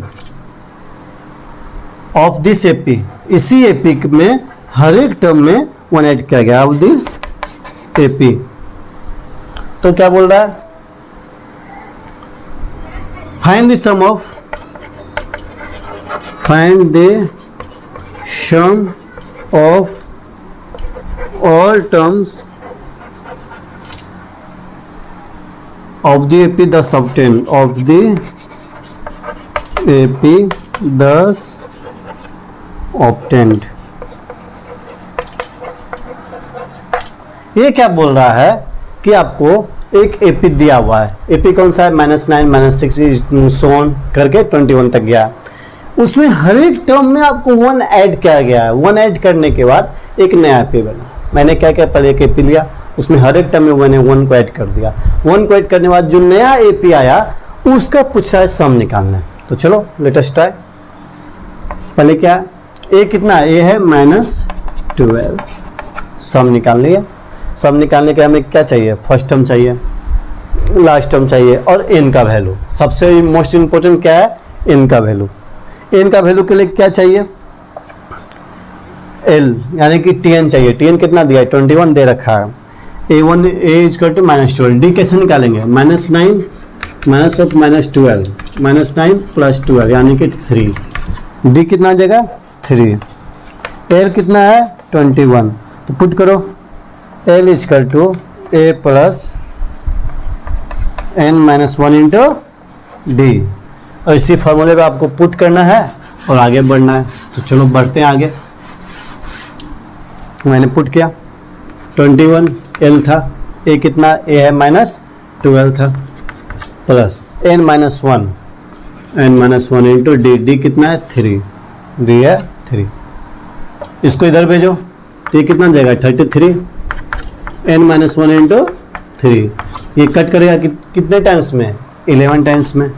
of this AP, इसी AP में हर एक टर्म में 1 ऐड किया गया ऑफ दिस AP। तो क्या बोल रहा है? Find the sum of, find the sum of all terms of the AP 10 obtained, of the AP 10 obtained। ये क्या बोल रहा है कि आपको एक AP दिया हुआ है। AP कौन सा है? -9, -6 सो ऑन करके 21 तक गया। उसमें हर एक टर्म में आपको 1 ऐड किया गया है। 1 ऐड करने के बाद एक नया एपी बना। मैंने क्या क्या पहले एक एपी लिया, उसमें हर एक टर्म में मैंने 1 को ऐड कर दिया। 1 को ऐड करने के बाद जो नया एपी आया उसका पूछ रहा है सम निकालना है। तो चलो लेट अस ट्राई। पहले क्या, ए कितना? ए है -12। सम निकाल लिया। सम निकालने के हमें क्या चाहिए? फर्स्ट टर्म चाहिए, लास्ट टर्म चाहिए, और एन का वैल्यू। सबसे मोस्ट इंपॉर्टेंट क्या है? एन का वैल्यू। एन का वैल्यू के लिए क्या चाहिए? एल यानी कि टीएन चाहिए। टीएन कितना दिया है? 21 दे रखा है। A1 A equal to -12। D कैसे निकालेंगे? -9 माइनस ऑफ -12, -9 + 12 यानी कि 3। डी कितना आ जाएगा? 3। एल कितना है? 21। तो पुट करो L equal to A + n-1 into D. और इसी फॉर्मूले पे आपको पुट करना है और आगे बढ़ना है। तो चलो बढ़ते हैं आगे। मैंने पुट किया, 21 एल था, ए कितना? ए है -12 था, plus n-1 into D. D कितना है? 3। डी है 3। इसको इधर भेजो तो ये कितना जाएगा? 33। n-1 इंटू 3 ये कट करेगा कितने टाइम्स में? 11 टाइम्स में।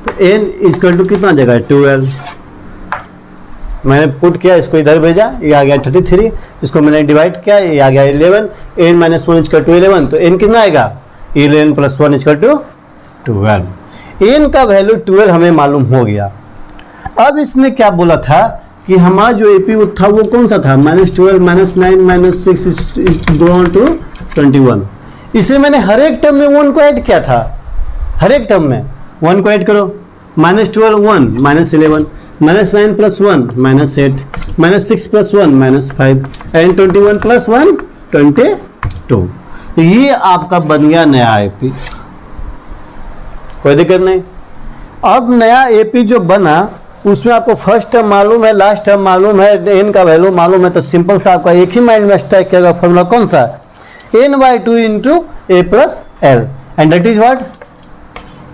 तो n इक्वल टू कितना जाएगा? 12। मैंने पुट किया, इसको इधर भेजा, ये आ गया 33। इसको मैंने डिवाइड किया, ये आ गया 11। n-1 इक्वल टू 11, तो n कितना आएगा? 11 + 1 इक्वल टू 12। n का वैल्यू 12 हमें मालूम हो गया। अब इसने क्या बोला था कि हमारा जो एपी था वो कौन सा था? -12, -9, -6 गो ऑन टू 21। इसे मैंने हर एक टर्म में 1 को ऐड किया था। हर एक टर्म में 1 को ऐड करो। -12 1, -11, -9 + 1 -8, -6 + 1 -5 एंड 21 + 1 22। ये आपका बन गया नया एपी। कोई दिक्कत नहीं। अब नया एपी जो बना उसमें आपको फर्स्ट टर्म मालूम है, लास्ट टर्म मालूम है, एन का वैल्यू मालूम है, तो सिंपल सा आपका एक ही माइंड में स्ट्राइक किया फॉर्मूला कौन सा? n/2 into A plus L and that is what?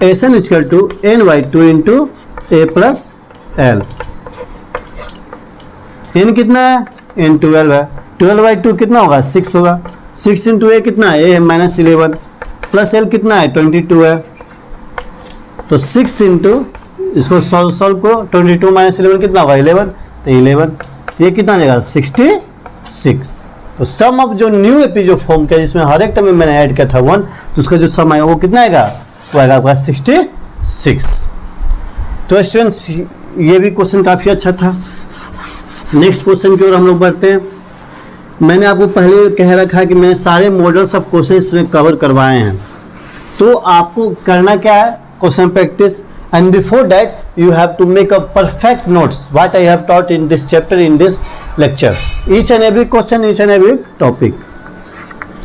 Sn = n/2 into A plus L. n कितना है, n 12 है, 12/2 कितना होगा, 6 होगा, 6 इंटू a कितना है, a है -11 प्लस l कितना है, 22 है, तो 6 इंटू इसको सॉल्व को 22 - 11 कितना होगा, 11, तो 11 ये कितना आ जाएगा, 66। तो सम ऑफ जो न्यू एपी जो फॉर्म किया जिसमें हर एक टर्म में मैंने ऐड किया था 1, तो उसका जो सम आएगा वो कितना आएगा, वो आएगा आपका 66। तो स्टूडेंट्स ये भी क्वेश्चन काफ़ी अच्छा था। नेक्स्ट क्वेश्चन की ओर हम लोग बढ़ते हैं। मैंने आपको पहले कह रखा है कि मैंने सारे मॉडल्स ऑफ क्वेश्चन में कवर करवाए हैं, तो आपको करना क्या है, question practice, and before that you have to make a perfect notes what I have taught in this chapter, in this lecture, each and every question, each and every topic.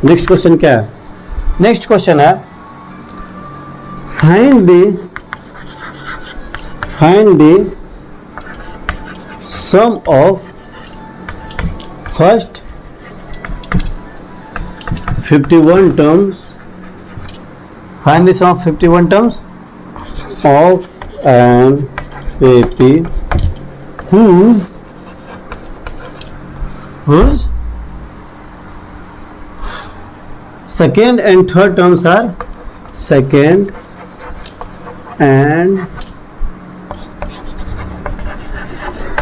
Next question क्या है, next question है find the sum of first 51 terms, find the sum of 51 terms of an AP whose second and third terms are second and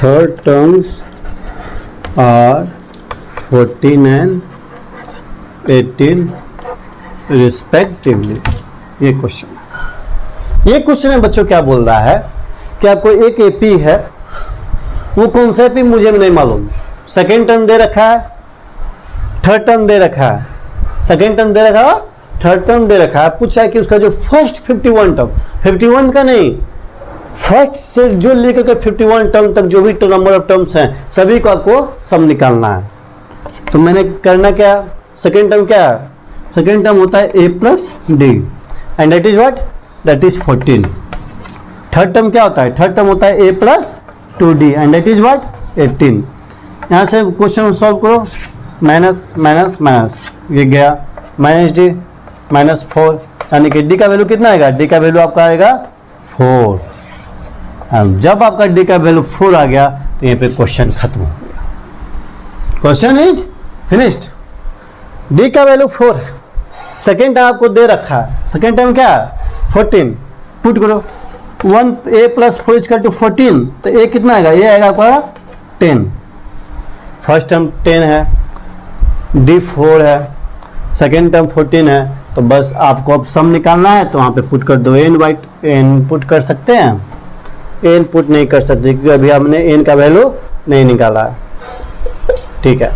third terms are 14 and 18 respectively। ये क्वेश्चन है बच्चों, क्या बोल रहा है कि आपको एक एपी है, वो कौन सा एपी मुझे नहीं मालूम, सेकेंड टर्म दे रखा है, थर्ड टर्म दे रखा है, सेकेंड टर्म दे रखा है, थर्ड टर्म दे रखा है, पूछा है कि उसका जो फर्स्ट 51 टर्म, 51 का नहीं, फर्स्ट से जो लेकर के 51 टर्म तक जो भी नंबर ऑफ टर्म्स हैं सभी को आपको सम निकालना है। तो मैंने करना क्या, सेकेंड टर्म क्या है, सेकेंड टर्म होता है a plus D and that is what, that is 14। Third term क्या होता है, थर्ड टर्म होता है a plus 2d and that is what, 18। यहाँ से क्वेश्चन सॉल्व करो, माइनस माइनस माइनस, ये गया -d -4, यानी कि d का वैल्यू कितना आएगा, d का वैल्यू आपका आएगा 4। जब आपका d का वैल्यू 4 आ गया तो यहाँ पे क्वेश्चन खत्म हो गया, क्वेश्चन इज फिनिश्ड। d का वैल्यू 4, सेकेंड टाइम आपको दे रखा है, सेकेंड टाइम क्या है 14, पुट करो 1a प्लस 4 इक्वल टू 14, तो a कितना आएगा, ये आएगा आपका 10, फर्स्ट टर्म 10 है, d 4 है, सेकेंड टर्म 14 है, तो बस आपको अब सम निकालना है, तो वहाँ पे पुट कर दो n पुट कर सकते हैं, n पुट नहीं कर सकते क्योंकि अभी हमने n का वैल्यू नहीं निकाला है, ठीक है।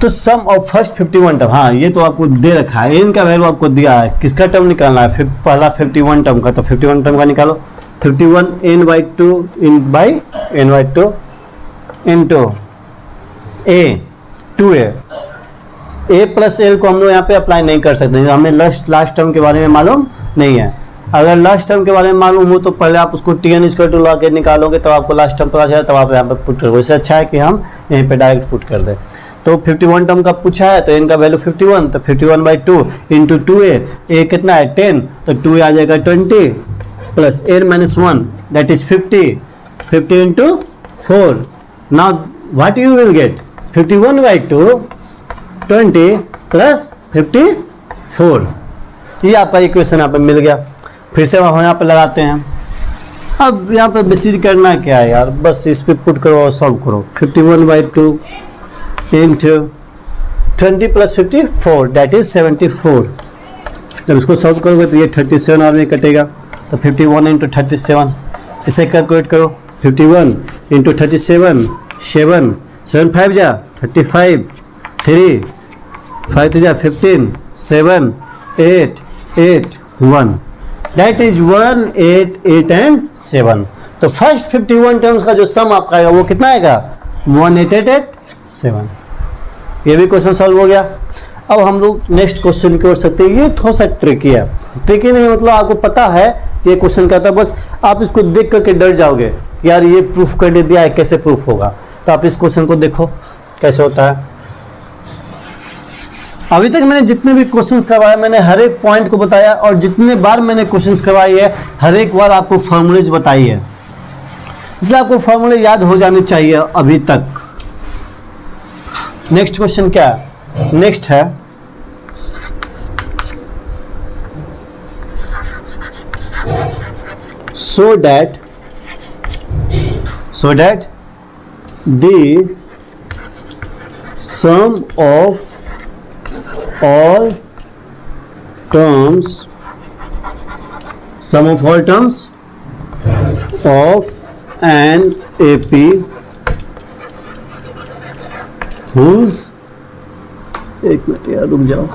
तो सम ऑफ फर्स्ट 51 टर्म, हाँ ये तो आपको दे रखा है, n का वैल्यू आपको दिया है, किसका टर्म निकालना है, पहला 51 टर्म का, तो 51 टर्म का निकालो, 51 n/2 n/2 into a 2a, a plus l को हम लोग यहाँ पे अप्लाई नहीं कर सकते, हमें लास्ट टर्म के बारे में मालूम नहीं है। अगर लास्ट टर्म के बारे में मालूम हो तो पहले आप उसको tn इक्वल टू ला के निकालोगे, तो आपको लास्ट टर्म पता चला, तब आप यहाँ पे पुट करोगे। इससे अच्छा है कि हम यहीं पे डायरेक्ट पुट कर दें। तो 51 टर्म का पूछा है, तो n का वैल्यू 51, तो 51/2 इंटू 2a, a कितना है 10, तो 2a आ जाएगा 20 plus n-1 that is 50 into 4। Now what you will get, 51/2 20 plus 54, ये आपका इक्वेशन यहाँ पे मिल गया। फिर से हम यहाँ पे लगाते हैं, अब यहाँ पे बेसिक करना क्या है यार, बस इस पे पुट करो और सॉल्व करो। 51/2 इंटू 20 प्लस 54 दैट इज 74। जब इसको सॉल्व करोगे तो ये 37 और में कटेगा, तो 51 इंटू 37, इसे कैलकुलेट करो, 51 इंटू 37 7 5 जा 35, 3 5 जा 15, 7 8 8 1 दैट इज 1 8 8 एंड 7। तो फर्स्ट 51 टर्म्स का जो सम आपका आएगा वो कितना आएगा, 18887। ये भी क्वेश्चन सॉल्व हो गया। अब हम लोग नेक्स्ट क्वेश्चन की ओर सकते हैं। ये थोड़ा सा ट्रिकी है, ट्रिकी नहीं मतलब आपको पता है ये क्वेश्चन क्या था, बस आप इसको देख करके डर जाओगे यार ये प्रूफ करने दिया है, कैसे प्रूफ होगा। तो आप इस क्वेश्चन को देखो कैसे होता है। अभी तक मैंने जितने भी क्वेश्चंस करवाए मैंने हर एक पॉइंट को बताया, और जितने बार मैंने क्वेश्चंस करवाई है हर एक बार आपको फॉर्मूलेज बताई है। इसलिए आपको फॉर्मूले याद हो जाने चाहिए अभी तक। नेक्स्ट क्वेश्चन क्या है? नेक्स्ट है so that the sum of all terms of an AP whose, एक मिनट यार रुक जाओ,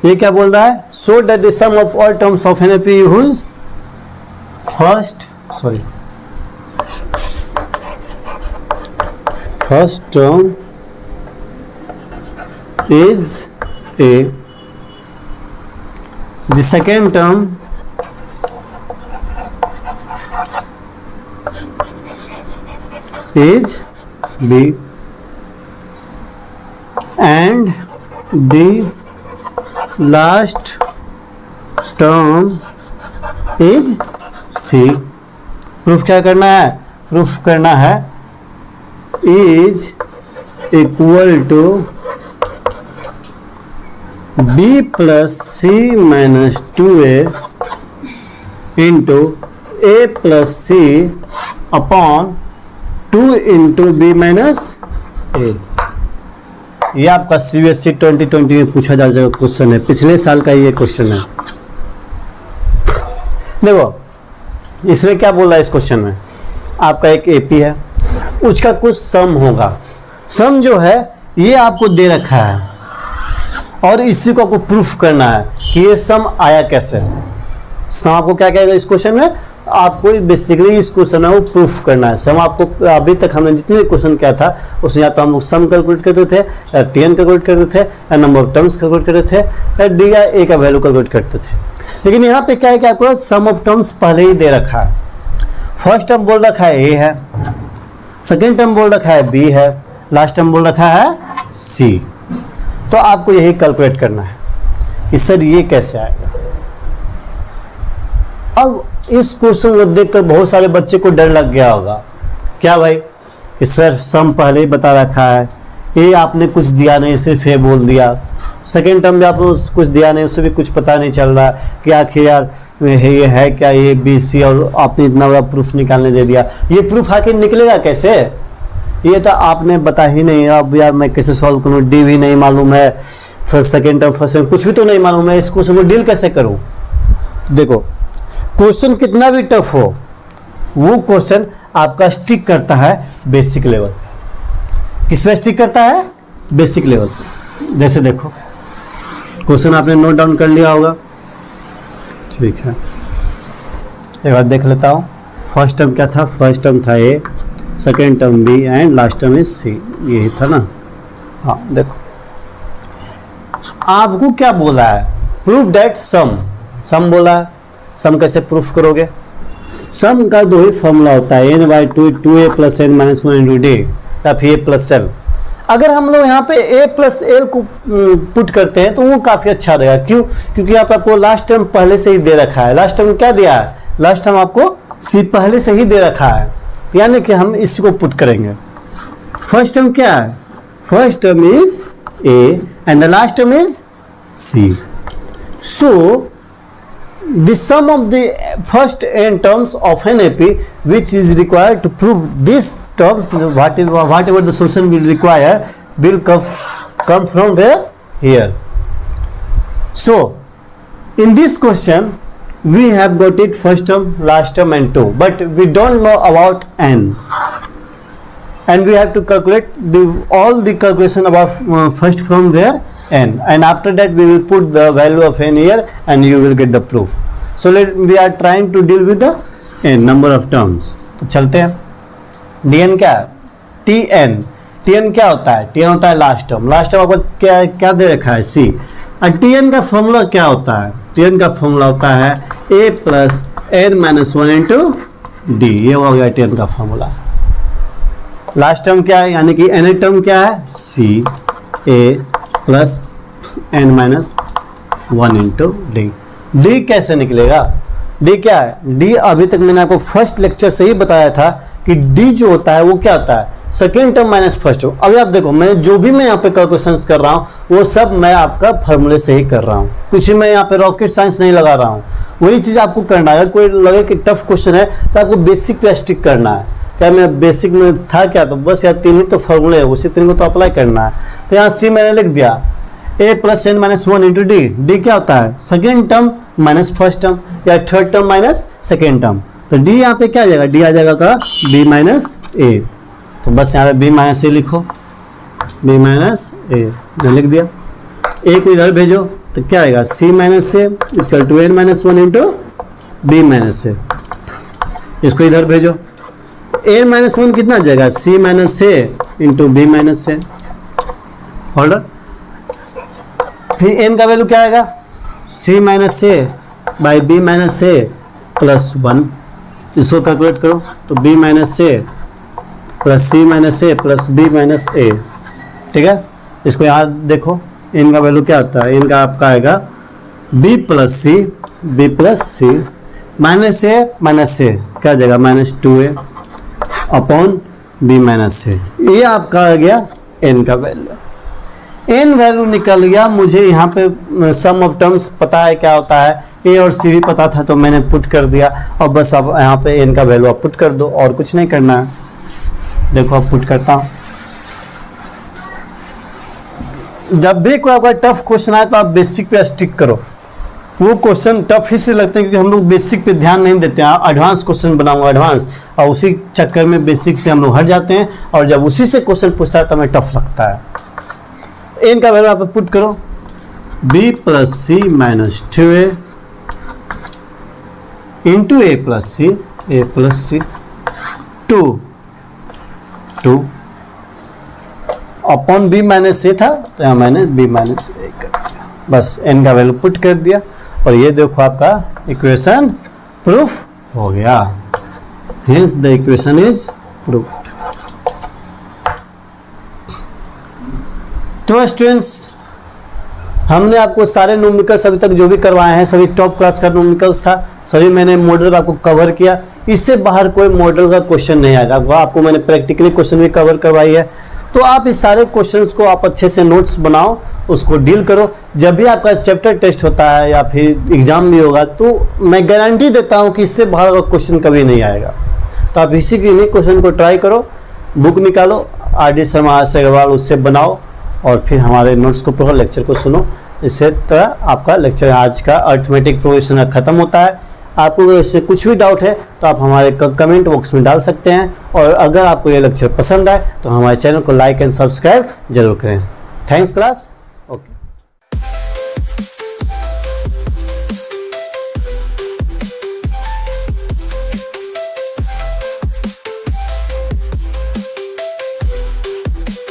ये क्या बोल रहा है? so that the sum of all terms of an AP whose first term is A, the second term is B, and the last term is C। Proof क्या करना है? प्रूफ करना है is equal to B plus C minus 2A into A plus C upon 2 into B minus A। ये आपका CBSE 2020 में पूछा जा चुका क्वेश्चन है, पिछले साल का ये क्वेश्चन है। देखो इसमें क्या बोल रहा है इस क्वेश्चन में, आपका एक एपी है, उसका कुछ सम होगा। सम जो है ये आपको दे रखा है और इसी को आपको प्रूफ करना है कि ये सम आया कैसे। सम आपको क्या कहेगा इस क्वेश्चन में? आपको बेसिकली इस क्वेश्चन है वो प्रूफ करना है। सम आपको अभी तक हमने जितने क्वेश्चन किया था उसमें या तो हम सम कैलकुलेट करते थे, या टीएन कैलकुलेट करते थे, या नंबर ऑफ टर्म्स कैलकुलेट करते थे, या डी या ए का वैल्यू कैलकुलेट करते थे। लेकिन यहाँ पे क्या है कि आपको सम ऑफ टर्म्स पहले ही दे रखा है। फर्स्ट टर्म बोल रखा है ए है, सेकेंड टर्म बोल रखा है बी है, लास्ट टर्म बोल रखा है सी। तो आपको यही कैलकुलेट करना है कि सर ये कैसे आएगा। अब इस क्वेश्चन को देखकर बहुत सारे बच्चे को डर लग गया होगा, क्या भाई कि सर सम पहले ही बता रखा है, ये आपने कुछ दिया नहीं, सिर्फ ये बोल दिया। सेकेंड टर्म भी आपको कुछ दिया नहीं, उससे भी कुछ पता नहीं चल रहा कि आखिर यार ये है क्या, ये बी सी, और आपने इतना बड़ा प्रूफ निकालने दे दिया। ये प्रूफ आखिर निकलेगा कैसे? ये तो आपने बता ही नहीं। अब यार मैं कैसे सॉल्व करूँ, डी भी नहीं मालूम है, फिर सेकेंड टर्म फर्स्ट टर्म कुछ भी तो नहीं मालूम है, इस क्वेश्चन को डील कैसे करूँ? देखो क्वेश्चन कितना भी टफ हो वो क्वेश्चन आपका स्टिक करता है बेसिक लेवल। किस पे स्टिक करता है? Basic level. जैसे देखो क्वेश्चन आपने नोट डाउन कर लिया होगा, ठीक है, एक बार देख लेता हूँ। फर्स्ट टर्म क्या था? फर्स्ट टर्म था A, second term B and last term is C, यही था ना। हाँ देखो आपको क्या बोला है? प्रूफ दैट सम बोला है। सम कैसे प्रूफ करोगे? सम का दो ही फॉर्मूला होता है, N by two, 2a plus N minus 1 into D, या फिर ए प्लस एल। अगर हम लोग यहाँ पे ए प्लस एल को पुट करते हैं तो वो काफ़ी अच्छा रहेगा। क्यों? क्योंकि यहाँ पे आपको लास्ट टर्म पहले से ही दे रखा है। लास्ट टर्म क्या दिया है? लास्ट टर्म आपको सी पहले से ही दे रखा है, यानी कि हम इसी को पुट करेंगे। फर्स्ट टर्म क्या है? First term is A and the last term is C. So the sum of the first n terms of an AP which is required to prove these terms, whatever the solution will require, will come from where? Here. So in this question we have got it first term, last term and 2, but we don't know about n, and we have to calculate all the calculation about first from where? N, and after that we will put the value of n here and you will get the proof. So we are trying to deal with the n number of terms. तो चलते हैं। dn क्या है? tn क्या होता है? tn होता है लास्ट टर्म। लास्ट टर्म आपको क्या दे रखा है? c। और tn का फॉर्मूला क्या होता है? tn का फॉर्मूला होता है a plus n minus 1 into D. ये हो गया tn का फॉर्मूला। लास्ट टर्म क्या है? यानी कि n टर्म क्या है? c a plus n minus 1 into D. D कैसे निकलेगा? डी क्या है? डी अभी तक मैंने आपको फर्स्ट लेक्चर से ही बताया था कि डी जो होता है वो क्या होता है? Second term minus first term. अभी आप देखो, मैं जो भी मैं यहाँ पे कैलकुलेशंस कर रहा हूँ वो सब मैं आपका फॉर्मूले से ही कर रहा हूँ, कुछ मैं यहाँ पे रॉकेट साइंस नहीं लगा रहा हूँ। वही चीज़ आपको करना है। अगर कोई लगे कि टफ क्वेश्चन है तो आपको बेसिक पे स्टिक करना है। क्या मैं बेसिक में था क्या, तो बस यार 3 ही तो फॉर्मूले है, उसी 3 को तो अप्लाई करना है। तो यहाँ सी मैंने लिख दिया a plus N minus 1 into D. D क्या होता है? Second term minus first term या third term minus second term. तो डी यहाँ पे क्या आ जाएगा? डी आ जाएगा का बी माइनस ए। तो बस यहाँ पे बी माइनस ए लिखो, बी माइनस ए मैंने लिख दिया। ए को इधर भेजो तो क्या आएगा? सी माइनस ए इसका to N minus 1 into B minus A. इसको इधर भेजो, एन माइनस 1 कितना आ जाएगा? C minus A into B minus A. होल्डर फिर एन का वैल्यू क्या आएगा? C minus A by B minus A plus 1। इसको कैलकुलेट करो तो B minus A plus C minus A plus B minus A. ठीक है, इसको याद देखो, एन का वैल्यू क्या होता है? एन का आपका आएगा B plus C minus A क्या जाएगा? Minus 2a upon B minus A. ये आपका आ गया एन का वैल्यू। एन वैल्यू निकल गया। मुझे यहाँ पे सम ऑफ टर्म्स पता है क्या होता है, ए और सी भी पता था तो मैंने पुट कर दिया। और बस अब यहाँ पे एन का वैल्यू आप पुट कर दो और कुछ नहीं करना है। देखो अब पुट करता हूँ। जब भी कोई आपका टफ क्वेश्चन आए तो आप बेसिक पे स्टिक करो। वो क्वेश्चन टफ ही से लगते हैं क्योंकि हम लोग बेसिक पे ध्यान नहीं देते हैं। एडवांस क्वेश्चन बनाऊंगा एडवांस, और उसी चक्कर में बेसिक से हम लोग हट जाते हैं और जब उसी से क्वेश्चन पूछता है तो हमें टफ लगता है। एन का वैल्यू आप पुट करो, B plus C minus 2a into ए प्लस सी 2 अपॉन बी माइनस ए था तो यहाँ मैंने बी माइनस ए कर दिया। बस एन का वैल्यू पुट कर दिया और ये देखो आपका इक्वेशन प्रूफ हो गया। Hence the equation is proved। तो स्टूडेंट्स, हमने आपको सारे न्यूमेरिकल्स अभी तक जो भी करवाए हैं सभी टॉप क्लास का न्यूमेरिकल्स था। सभी मैंने मॉडल आपको कवर किया। इससे बाहर कोई मॉडल का क्वेश्चन नहीं आएगा। आपको मैंने प्रैक्टिकली क्वेश्चन भी कवर करवाई है। तो आप इस सारे क्वेश्चंस को आप अच्छे से नोट्स बनाओ, उसको डील करो। जब भी आपका चैप्टर टेस्ट होता है या फिर एग्जाम भी होगा तो मैं गारंटी देता हूँ कि इससे बाहर का क्वेश्चन कभी नहीं आएगा। तो आप इसी के लिए क्वेश्चन को ट्राई करो, बुक निकालो RD शर्मा अग्रवाल, उससे बनाओ और फिर हमारे नोट्स को पूरा लेक्चर को सुनो। इससे तरह आपका लेक्चर आज का अरिथमेटिक प्रोग्रेशन खत्म होता है। आपको अगर इसमें कुछ भी डाउट है तो आप हमारे कमेंट बॉक्स में डाल सकते हैं। और अगर आपको ये लेक्चर पसंद आए तो हमारे चैनल को लाइक एंड सब्सक्राइब जरूर करें। Thanks class.